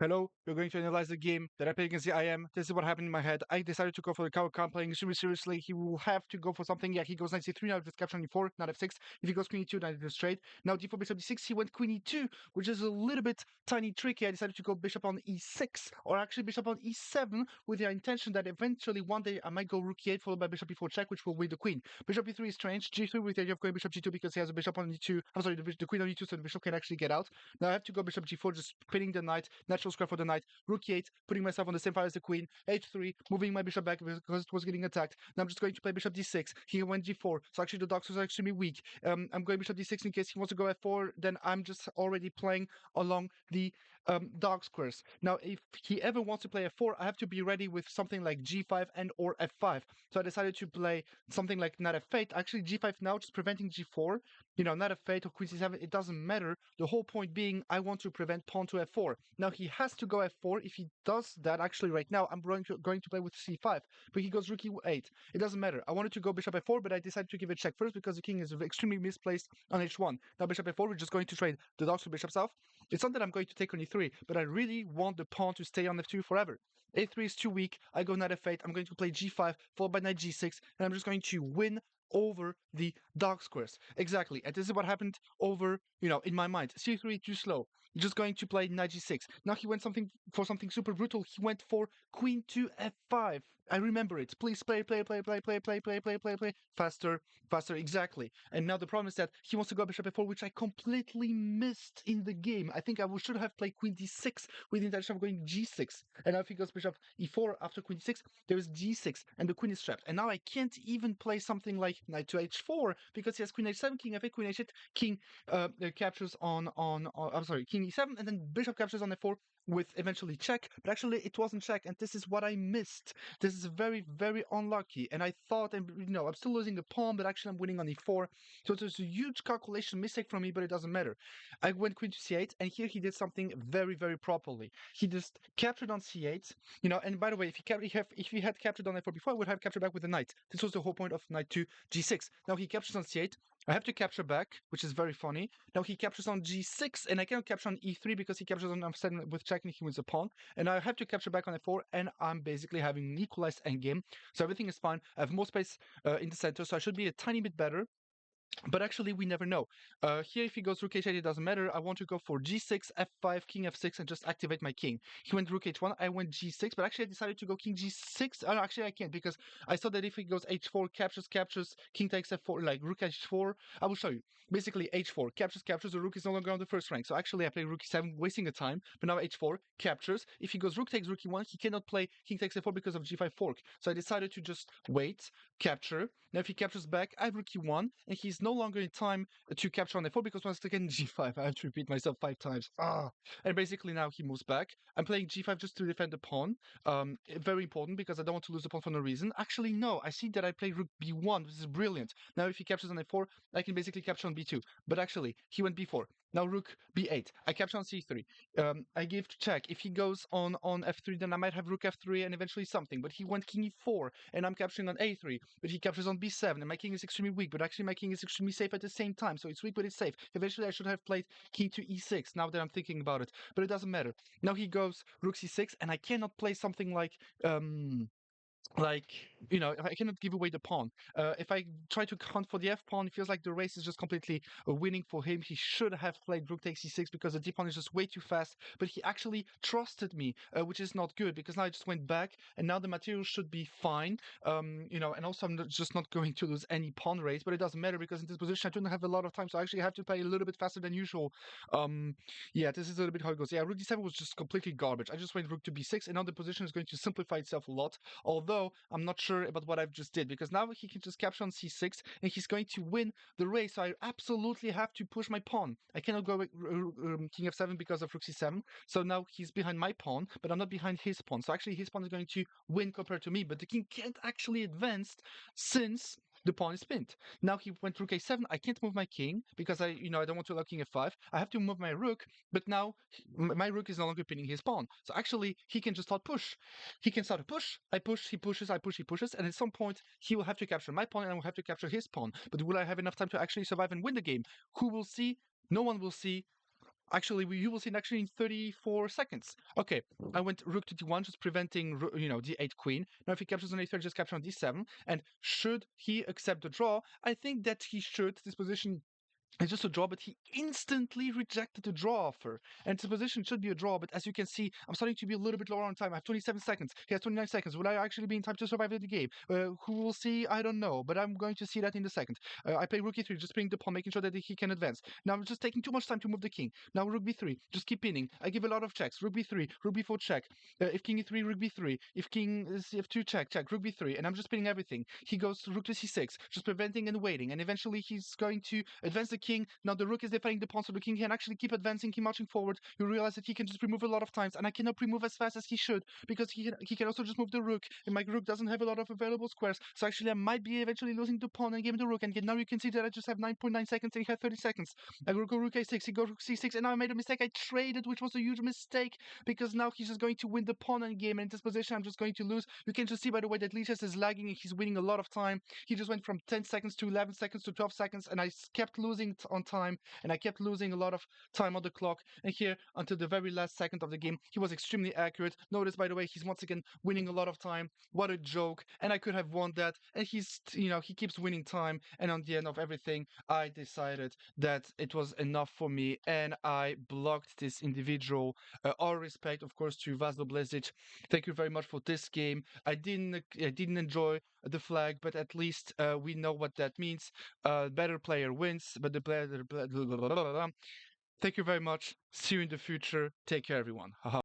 Hello, we're going to analyze the game that I played against the IM. This is what happened in my head. I decided to go for the Carokann playing extremely seriously. He will have to go for something. Yeah, he goes knight c3, now just capture on e4, not f6. If he goes queen e2, knight straight. Now d4, bishop d6, he went queen e2, which is a little bit tiny tricky. I decided to go bishop on e6, or actually bishop on e7, with the intention that eventually one day I might go rook e8 followed by bishop e4 check, which will win the queen. Bishop e3 is strange. g3 with the idea of going bishop g2 because he has a bishop on e2. I'm sorry, the queen on e2, so the bishop can actually get out. Now I have to go bishop g4, just pinning the knight, natural square for the knight. Rook e8, putting myself on the same file as the queen. h3, moving my bishop back because it was getting attacked. Now I'm just going to play bishop d6. He went g4, so actually the dogs are extremely weak. I'm going bishop d6 in case he wants to go f4. Then I'm just already playing along the dog squares. Now, if he ever wants to play f4, I have to be ready with something like g5 and or f5. So I decided to play something like knight f8. Actually, g5 now, just preventing g4. You know, knight f8 or queen c7, it doesn't matter. The whole point being, I want to prevent pawn to f4. Now he has to go f4. If he does that, actually right now, I'm going to play with c5. But he goes rook e8. It doesn't matter. I wanted to go bishop f4, but I decided to give it check first because the king is extremely misplaced on h1. Now bishop f4, we're just going to trade the dogs to bishops off. It's not that I'm going to take on e3, but I really want the pawn to stay on f2 forever. a3 is too weak. I go knight f8. I'm going to play g5, followed by knight g6, and I'm just going to win over the dog squares. Exactly. And this is what happened over, in my mind. c3 too slow. Just going to play knight g6. Now he went something super brutal. He went for queen to f5. I remember it. Please play. Faster, faster, exactly. And now the problem is that he wants to go bishop f4, which I completely missed in the game. I think I should have played queen d6 with the intention of going g6. And now if he goes bishop e4 after queen d6, there is g6, and the queen is trapped. And now I can't even play something like knight to h4 because he has queen h7, king f8, queen h8, king captures on I'm sorry, king e7, and then bishop captures on f4 with eventually check, but actually it wasn't check, and this is what I missed. This is very, very unlucky, and I thought, and I'm still losing a pawn, but actually I'm winning on e4, so it was a huge calculation mistake from me, but it doesn't matter. I went queen to c8, and here he did something very, very properly. He just captured on c8, and by the way, if he had captured on f4 before, I would have captured back with a knight. This was the whole point of knight to g6. Now he captures on c8, I have to capture back, which is very funny. Now he captures on g6, and I cannot capture on e3 because he captures on f7 with check and he wins a pawn. And I have to capture back on f4, and I'm basically having an equalized endgame. So everything is fine. I have more space in the center, so I should be a tiny bit better. But actually, we never know. Here, if he goes rook h8, it doesn't matter. I want to go for g6, f5, king f6, and just activate my king. He went rook h1, I went g6, but actually I decided to go king g6. Oh, no, actually I can't, because I saw that if he goes h4, captures, king takes f4, like rook h4. I will show you. Basically, h4, captures, the rook is no longer on the first rank. So actually I play rook e7, wasting a time, but now h4, captures. If he goes rook takes rook e1, he cannot play king takes f4 because of g5 fork. So I decided to just wait, capture. Now if he captures back, I have rook e1, and he's no longer in time to capture on f4 because once again g5. I have to repeat myself 5 times. And basically now he moves back. I'm playing g5 just to defend the pawn. Very important because I don't want to lose the pawn for no reason. Actually, no. I see that I play rook b1, which is brilliant. Now if he captures on f4, I can basically capture on b2. But actually, he went b4. Now rook b8. I capture on c3. I give check. If he goes on f3, then I might have rook f3 and eventually something. But he went king e4, and I'm capturing on a3. But he captures on b7, and my king is extremely weak. But actually, my king is extremely safe at the same time. So it's weak, but it's safe. Eventually, I should have played king to e6. Now that I'm thinking about it, but it doesn't matter. Now he goes rook c6, and I cannot play something like I cannot give away the pawn. If I try to hunt for the f pawn, it feels like the race is just completely winning for him. He should have played rook takes c6 because the d pawn is just way too fast. But he actually trusted me, which is not good because now I just went back, and now the material should be fine. And also I'm just not going to lose any pawn race, but it doesn't matter because in this position I don't have a lot of time, so I actually have to play a little bit faster than usual. This is a little bit how it goes. Yeah, rook d7 was just completely garbage. I just went rook to b6, and now the position is going to simplify itself a lot. Although I'm not sure about what I've just did because now he can just capture on c6 and he's going to win the race. So I absolutely have to push my pawn. I cannot go king f7 because of rook c7. So now he's behind my pawn, but I'm not behind his pawn. So actually his pawn is going to win compared to me, but the king can't actually advance since the pawn is pinned. Now he went rook a7. I can't move my king because I don't want to allow king f5. I have to move my rook, but now my rook is no longer pinning his pawn. So actually he can just start push. He can start a push. I push, he pushes, I push, he pushes, and at some point he will have to capture my pawn and I will have to capture his pawn. But will I have enough time to actually survive and win the game? Who will see? No one will see. Actually, you will see it actually in 34 seconds. Okay, I went rook to d1, just preventing, d8 queen. Now if he captures on a3, just capture on d7. And should he accept the draw? I think that he should. This position it's just a draw, but he instantly rejected the draw offer. And his position should be a draw, but as you can see, I'm starting to be a little bit lower on time. I have 27 seconds. He has 29 seconds. Will I actually be in time to survive the game? Who will see? I don't know, but I'm going to see that in a second. I play rook e3, just playing the pawn, making sure that he can advance. Now I'm just taking too much time to move the king. Now rook b3, just keep pinning. I give a lot of checks. Rook b3, rook b4 check. If king e3, rook b3. If king is f2 check, check. Rook b3, and I'm just pinning everything. He goes rook to c6, just preventing and waiting, and eventually he's going to advance the king. Now the rook is defending the pawn, so the king can actually keep advancing, keep marching forward. You realize that he can just remove a lot of times, and I cannot remove as fast as he should because he can also just move the rook, and my rook doesn't have a lot of available squares. So actually, I might be eventually losing the pawn and giving the rook. And now you can see that I just have 9.9 seconds, and he had 30 seconds. I go rook a6, he goes rook c6, and now I made a mistake. I traded, which was a huge mistake because now he's just going to win the pawn end game, and in this position, I'm just going to lose. You can just see by the way that Lichess is lagging, and he's winning a lot of time. He just went from 10 seconds to 11 seconds to 12 seconds, and I kept losing on time, and I kept losing a lot of time on the clock. And here, until the very last second of the game, he was extremely accurate. Notice, by the way, he's once again winning a lot of time. What a joke! And I could have won that. And he keeps winning time. And on the end of everything, I decided that it was enough for me, and I blocked this individual. All respect, of course, to Vasil Blezic. Thank you very much for this game. I didn't enjoy the flag, but at least we know what that means. Better player wins, but the better. Thank you very much. See you in the future. Take care, everyone. Haha.